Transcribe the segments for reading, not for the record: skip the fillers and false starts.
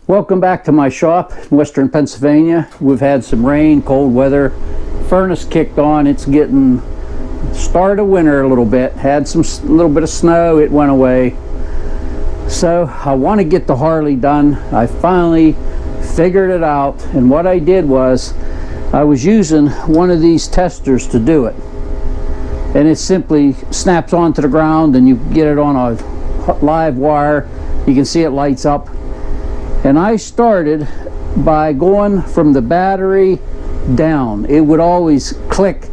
Welcome back to my shop in western Pennsylvania. We've had some rain, cold weather. Furnace kicked on. It's getting start of winter a little bit. Had some little bit of snow. It went away. So I want to get the Harley done. I finally figured it out, and what I did was I was using one of these testers to do it, and it simply snaps onto the ground and you get it on a live wire. You can see it lights up. And I started by going from the battery down. It would always click,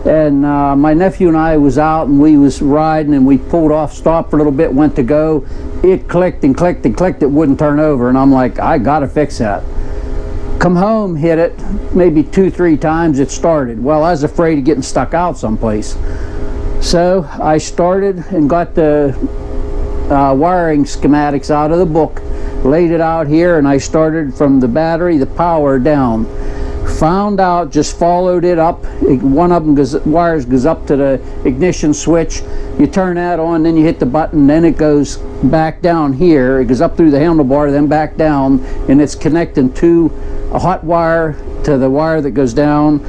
and my nephew and I was out and we was riding and we pulled off, stopped for a little bit, went to go. It clicked and clicked and clicked. It wouldn't turn over, and I'm like, I gotta fix that. Come home, hit it maybe 2-3 times, it started. Well, I was afraid of getting stuck out someplace. So I started and got the wiring schematics out of the book, laid it out here, and I started from the battery, the power down. Found out, just followed it up. One of them wires goes up to the ignition switch. You turn that on, then you hit the button, then it goes back down here. It goes up through the handlebar, then back down, and it's connecting to a hot wire to the wire that goes down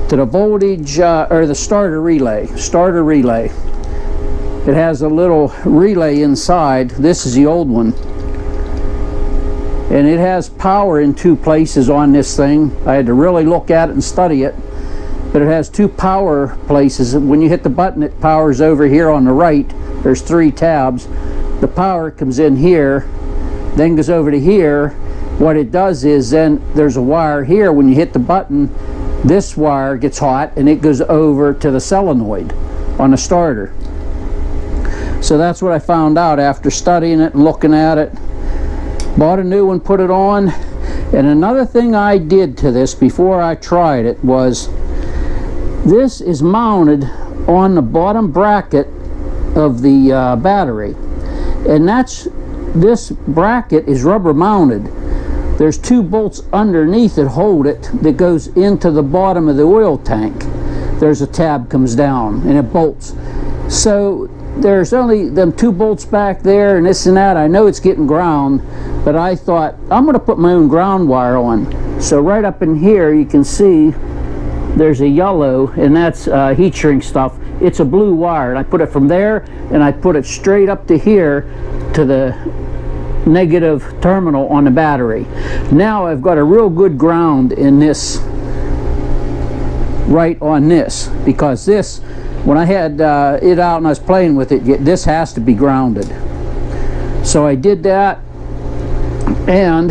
to the voltage or the starter relay. Starter relay. It has a little relay inside. This is the old one. And it has power in 2 places on this thing. I had to really look at it and study it. But it has 2 power places. When you hit the button, it powers over here on the right. There's 3 tabs. The power comes in here, then goes over to here. What it does is then there's a wire here. When you hit the button, this wire gets hot and it goes over to the solenoid on the starter. So that's what I found out after studying it and looking at it. Bought a new one, put it on. And another thing I did to this before I tried it was, this is mounted on the bottom bracket of the battery, and this bracket is rubber mounted. There's 2 bolts underneath that hold it that goes into the bottom of the oil tank. There's a tab comes down and it bolts. So there's only them 2 bolts back there and this and that. I know it's getting ground, but I thought I'm going to put my own ground wire on. So right up in here you can see there's a yellow, and that's heat shrink stuff. It's a blue wire, and I put it from there and I put it straight up to here to the negative terminal on the battery. Now I've got a real good ground in this, right on this, because this, when I had it out and I was playing with it, this has to be grounded. So I did that and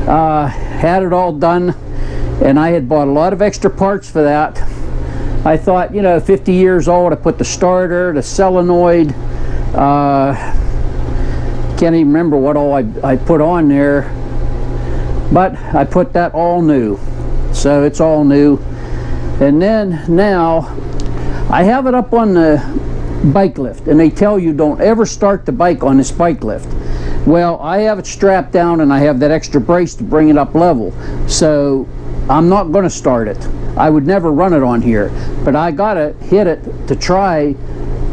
had it all done, and I had bought a lot of extra parts for that. I thought, you know, 50 years old, I put the starter, the solenoid, can't even remember what all I put on there, but I put that all new. So it's all new. And then now I have it up on the bike lift, and they tell you don't ever start the bike on this bike lift. Well, I have it strapped down and I have that extra brace to bring it up level, so I'm not going to start it. I would never run it on here, but I gotta hit it to try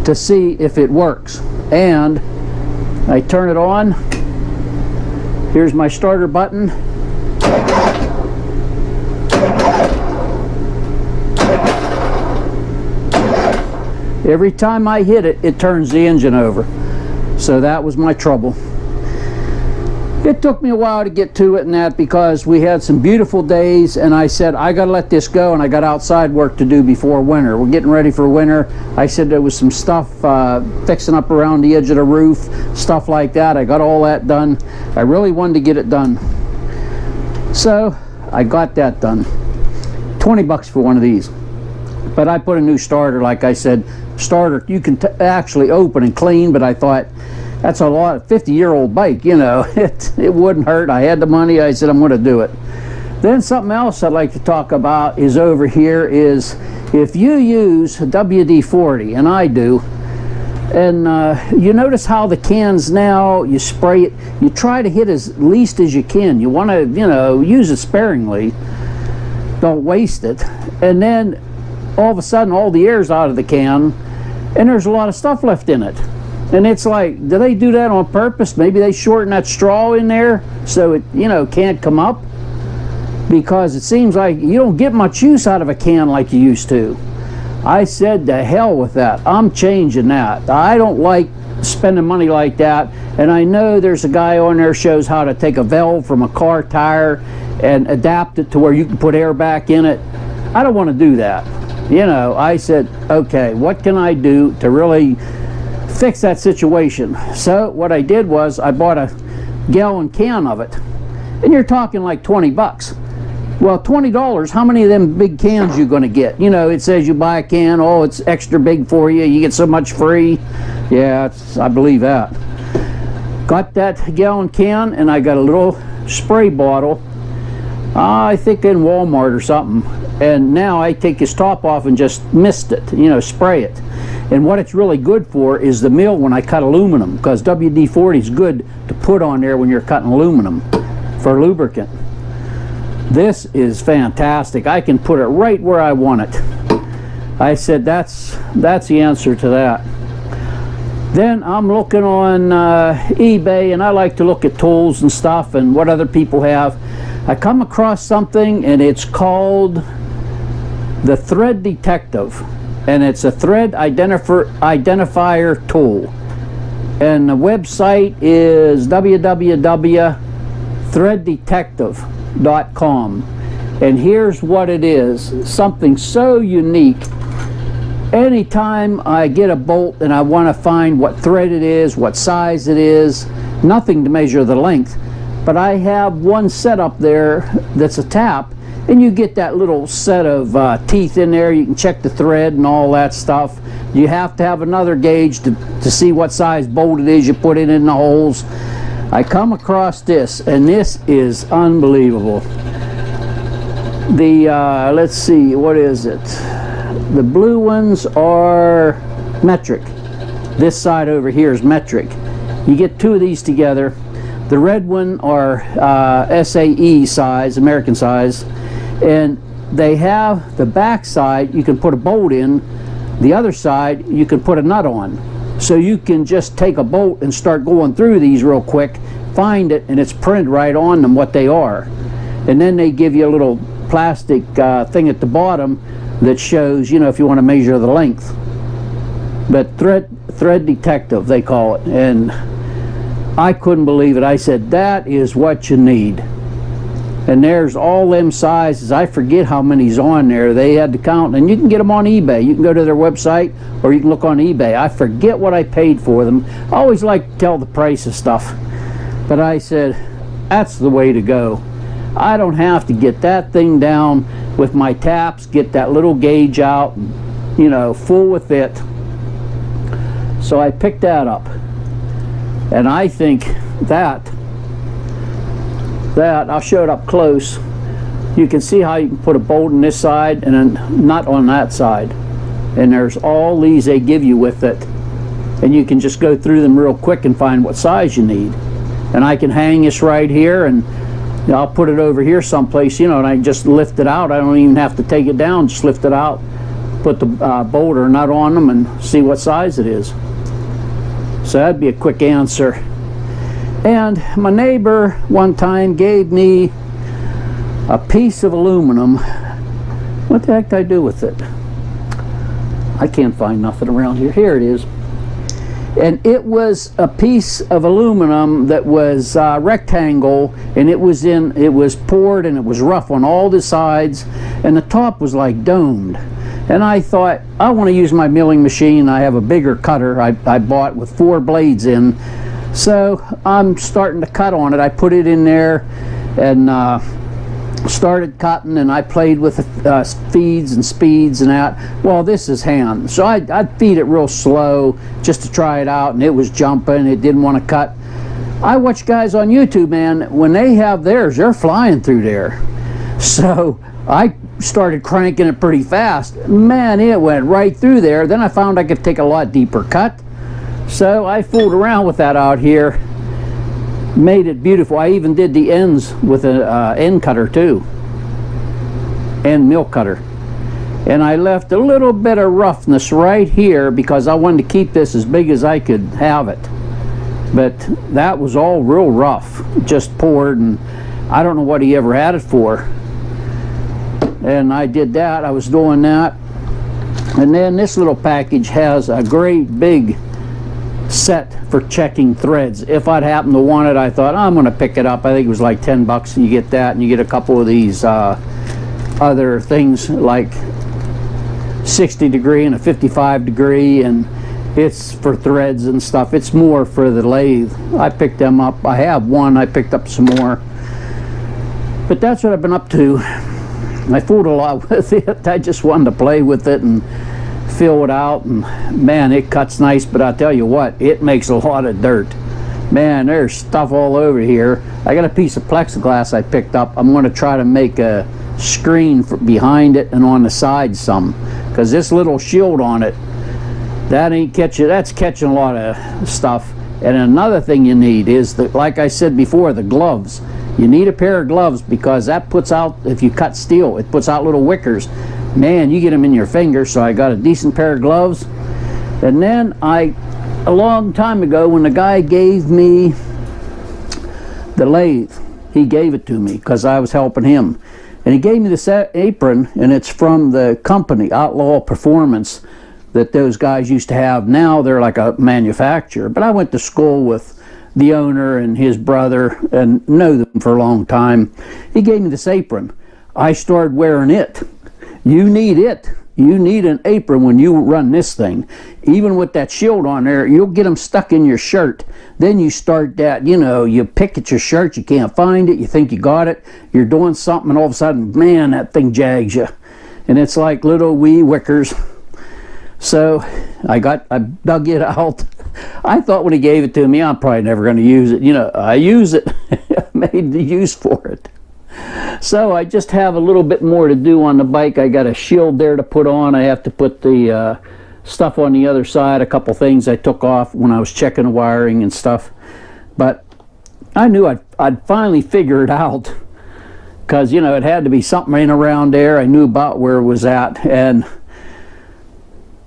to see if it works. And I turn it on. Here's my starter button. Every time I hit it, it turns the engine over. So that was my trouble. It took me a while to get to it and that, because we had some beautiful days, and I said I gotta let this go, and I got outside work to do before winter. We're getting ready for winter. I said there was some stuff fixing up around the edge of the roof, stuff like that. I got all that done. I really wanted to get it done, so I got that done. 20 bucks for one of these. But I put a new starter, like I said. Starter you can actually open and clean, but I thought that's a lot. 50-year-old bike, you know, it wouldn't hurt. I had the money. I said I'm going to do it. Then something else I'd like to talk about is over here is if you use WD-40, and I do, and you notice how the cans now, you spray it, you try to hit as least as you can. You want to, you know, use it sparingly. Don't waste it. And then all of a sudden all the air's out of the can and there's a lot of stuff left in it. And it's like, do they do that on purpose? Maybe they shorten that straw in there so it, you know, can't come up, because it seems like you don't get much use out of a can like you used to. I said, to hell with that. I'm changing that. I don't like spending money like that. And I know there's a guy on there shows how to take a valve from a car tire and adapt it to where you can put air back in it. I don't want to do that. You know, I said, okay, what can I do to really fix that situation? So what I did was I bought a gallon can of it, and you're talking like 20 bucks. Well, $20, how many of them big cans you going to get? You know, it says you buy a can, oh, it's extra big for you, you get so much free. Yeah, I believe that. Got that gallon can, and I got a little spray bottle, I think in Walmart or something. And now I take this top off and just mist it, you know, spray it. And what it's really good for is the mill when I cut aluminum, because WD-40 is good to put on there when you're cutting aluminum for lubricant. This is fantastic. I can put it right where I want it. I said that's the answer to that. Then I'm looking on eBay, and I like to look at tools and stuff and what other people have. I come across something, and it's called the Thread Detective, and it's a thread identifier tool, and the website is www.threaddetective.com. and here's what it is, something so unique. Anytime I get a bolt and I want to find what thread it is, what size it is, nothing to measure the length, but I have one set up there that's a tap, and you get that little set of teeth in there. You can check the thread and all that stuff. You have to have another gauge to see what size bolt it is you put it in the holes. I come across this, and this is unbelievable. The let's see, what is it? The blue ones are metric. This side over here is metric. You get two of these together. The red one are SAE size, American size, and they have the back side you can put a bolt in, the other side you can put a nut on. So you can just take a bolt and start going through these real quick, find it, and it's printed right on them what they are. And then they give you a little plastic thing at the bottom that shows, you know, if you want to measure the length. But thread detective they call it, and I couldn't believe it. I said, that is what you need. And there's all them sizes. I forget how many's on there. They had to count, and you can get them on eBay. You can go to their website, or you can look on eBay. I forget what I paid for them. I always like to tell the price of stuff, but I said, that's the way to go. I don't have to get that thing down with my taps, get that little gauge out, you know, full with it. So I picked that up, and I think that I'll show it up close. You can see how you can put a bolt on this side and a nut on that side, and there's all these they give you with it, and you can just go through them real quick and find what size you need. And I can hang this right here, and I'll put it over here someplace, you know, and I just lift it out. I don't even have to take it down, just lift it out, put the bolt or nut on them, and see what size it is. So that'd be a quick answer. And my neighbor one time gave me a piece of aluminum. What the heck did I do with it? I can't find nothing around here. Here it is. And it was a piece of aluminum that was rectangle, and it was poured, and it was rough on all the sides, and the top was like domed. And I thought, I want to use my milling machine. I have a bigger cutter I bought with 4 blades in. So I'm starting to cut on it. I put it in there and started cutting, and I played with feeds and speeds and that. Well, this is hand, so I'd feed it real slow just to try it out, and it was jumping. It didn't want to cut. I watch guys on YouTube, man, when they have theirs, they're flying through there. So I started cranking it pretty fast. Man, it went right through there. Then I found I could take a lot deeper cut. So I fooled around with that out here, made it beautiful. I even did the ends with an end cutter too, end mill cutter. And I left a little bit of roughness right here because I wanted to keep this as big as I could have it. But that was all real rough, just poured, and I don't know what he ever had it for. And I did that, I was doing that. And then this little package has a great big set for checking threads. If I'd happen to want it, I thought, I'm gonna pick it up. I think it was like 10 bucks, and you get that, and you get a couple of these other things like 60 degree and a 55 degree, and it's for threads and stuff. It's more for the lathe. I picked them up. I have one. I picked up some more. But that's what I've been up to. I fooled a lot with it. I just wanted to play with it and fill it out, and man, it cuts nice. But I'll tell you what, it makes a lot of dirt. Man, there's stuff all over here. I got a piece of plexiglass I picked up. I'm going to try to make a screen for behind it and on the side some, because this little shield on it, that ain't catching, that's catching a lot of stuff. And another thing you need is, like I said before, the gloves. You need a pair of gloves, because that puts out, if you cut steel, it puts out little wickers. Man, you get them in your fingers. So I got a decent pair of gloves. And then a long time ago, when the guy gave me the lathe, he gave it to me because I was helping him. And he gave me this apron, and it's from the company, Outlaw Performance, that those guys used to have. Now they're like a manufacturer. But I went to school with the owner and his brother and know them for a long time. He gave me this apron. I started wearing it. You need it. You need an apron when you run this thing. Even with that shield on there, you'll get them stuck in your shirt. Then you start that, you know, you pick at your shirt, you can't find it, you think you got it, you're doing something, and all of a sudden, man, that thing jags you. And it's like little wee wickers. So I dug it out. I thought when he gave it to me, I'm probably never going to use it. You know, I use it. I made the use for it. So I just have a little bit more to do on the bike. I got a shield there to put on. I have to put the stuff on the other side. A couple things I took off when I was checking the wiring and stuff. But I knew I'd finally figure it out, because, you know, it had to be something in around there. I knew about where it was at. And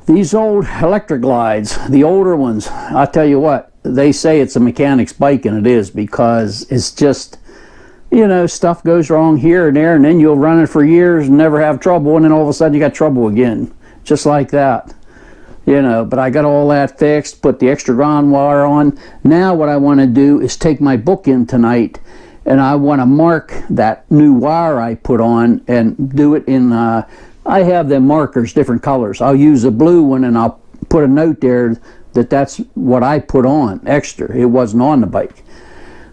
these old electric glides, the older ones, I'll tell you what, they say it's a mechanic's bike, and it is, because it's just, you know, stuff goes wrong here and there, and then you'll run it for years and never have trouble, and then all of a sudden you got trouble again, just like that, you know. But I got all that fixed, put the extra ground wire on. Now what I want to do is take my book in tonight, and I want to mark that new wire I put on and do it in I have them markers, different colors. I'll use a blue one, and I'll put a note there that that's what I put on extra. It wasn't on the bike.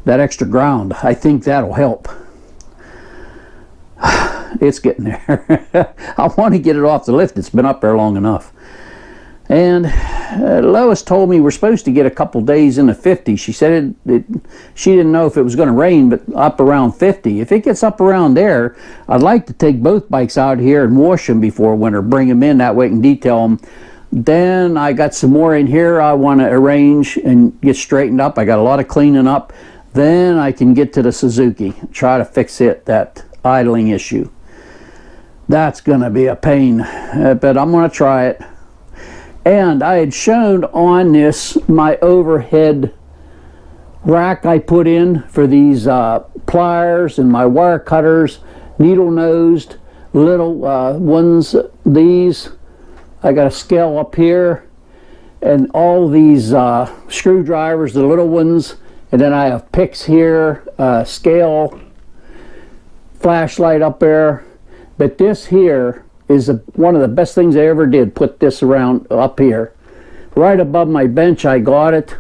That extra ground, I think that'll help. It's getting there. I want to get it off the lift. It's been up there long enough. And Lois told me we're supposed to get a couple days in the 50s. She said she didn't know if it was going to rain, but up around 50. If it gets up around there, I'd like to take both bikes out here and wash them before winter. Bring them in, that way I can detail them. Then I got some more in here I want to arrange and get straightened up. I got a lot of cleaning up. Then I can get to the Suzuki, try to fix it, that idling issue. That's going to be a pain, but I'm going to try it. And I had shown on this my overhead rack I put in for these pliers and my wire cutters, needle nosed little ones. These I got a scale up here, and all these screwdrivers, the little ones, and then I have picks here, scale, flashlight up there. But this here is one of the best things I ever did, put this around up here. Right above my bench I got it.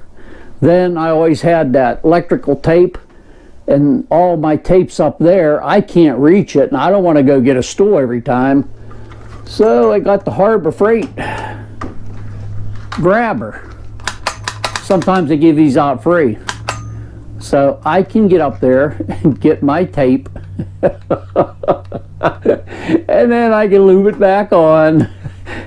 Then I always had that electrical tape, and all my tapes up there, I can't reach it, and I don't want to go get a stool every time. So I got the Harbor Freight grabber. Sometimes they give these out free. So I can get up there and get my tape and then I can lube it back on.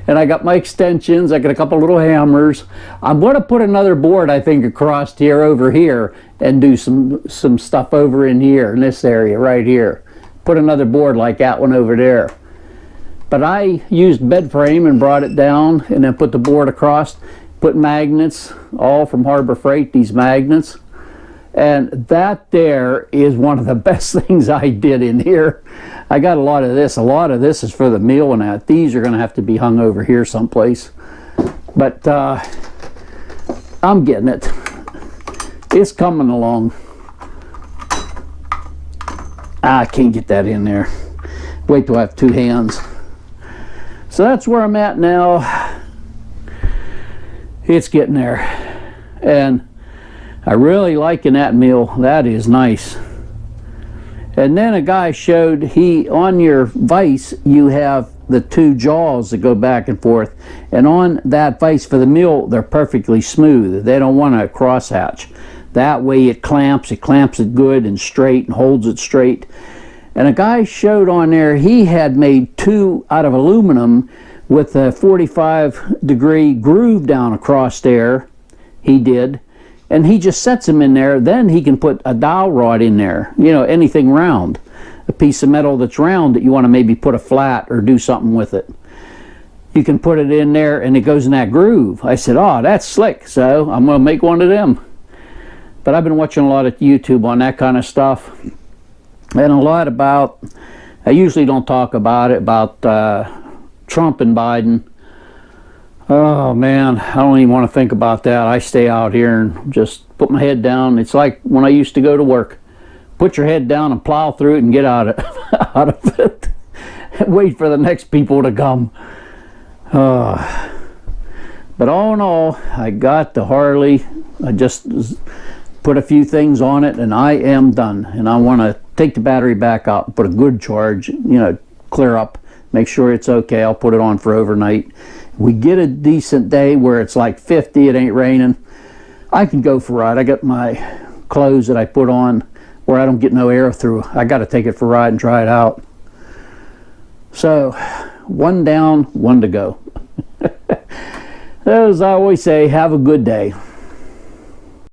And I got my extensions, I got a couple little hammers. I'm going to put another board, I think, across here, over here, and do some stuff over in here, in this area right here. Put another board like that one over there. But I used bed frame and brought it down and then put the board across, put magnets, all from Harbor Freight, these magnets. And that there is one of the best things I did in here. I got a lot of this. A lot of this is for the meal and that. These are going to have to be hung over here someplace. But I'm getting it. It's coming along. I can't get that in there. Wait till I have two hands. So that's where I'm at now. It's getting there. And I really liking that meal. That is nice. And then a guy showed, on your vise you have the two jaws that go back and forth, and on that vise for the meal they're perfectly smooth. They don't want a crosshatch. That way it clamps it good and straight and holds it straight. And a guy showed on there, he had made two out of aluminum with a 45-degree groove down across there. He did. And he just sets them in there. Then he can put a dowel rod in there, you know, anything round, a piece of metal that's round that you want to maybe put a flat or do something with it. You can put it in there and it goes in that groove. I said, oh, that's slick, so I'm going to make one of them. But I've been watching a lot of YouTube on that kind of stuff, and a lot about, I usually don't talk about it, about Trump and Biden. Oh man, I don't even want to think about that. I stay out here and just put my head down. It's like when I used to go to work. Put your head down and plow through it and get out of it. Wait for the next people to come. But all in all, I got the Harley. I just put a few things on it and I am done. And I want to take the battery back out and put a good charge, you know, clear up, make sure it's okay. I'll put it on for overnight. We get a decent day where it's like 50, it ain't raining, I can go for a ride. I got my clothes that I put on where I don't get no air through. I got to take it for a ride and try it out. So, one down, one to go. As I always say, have a good day.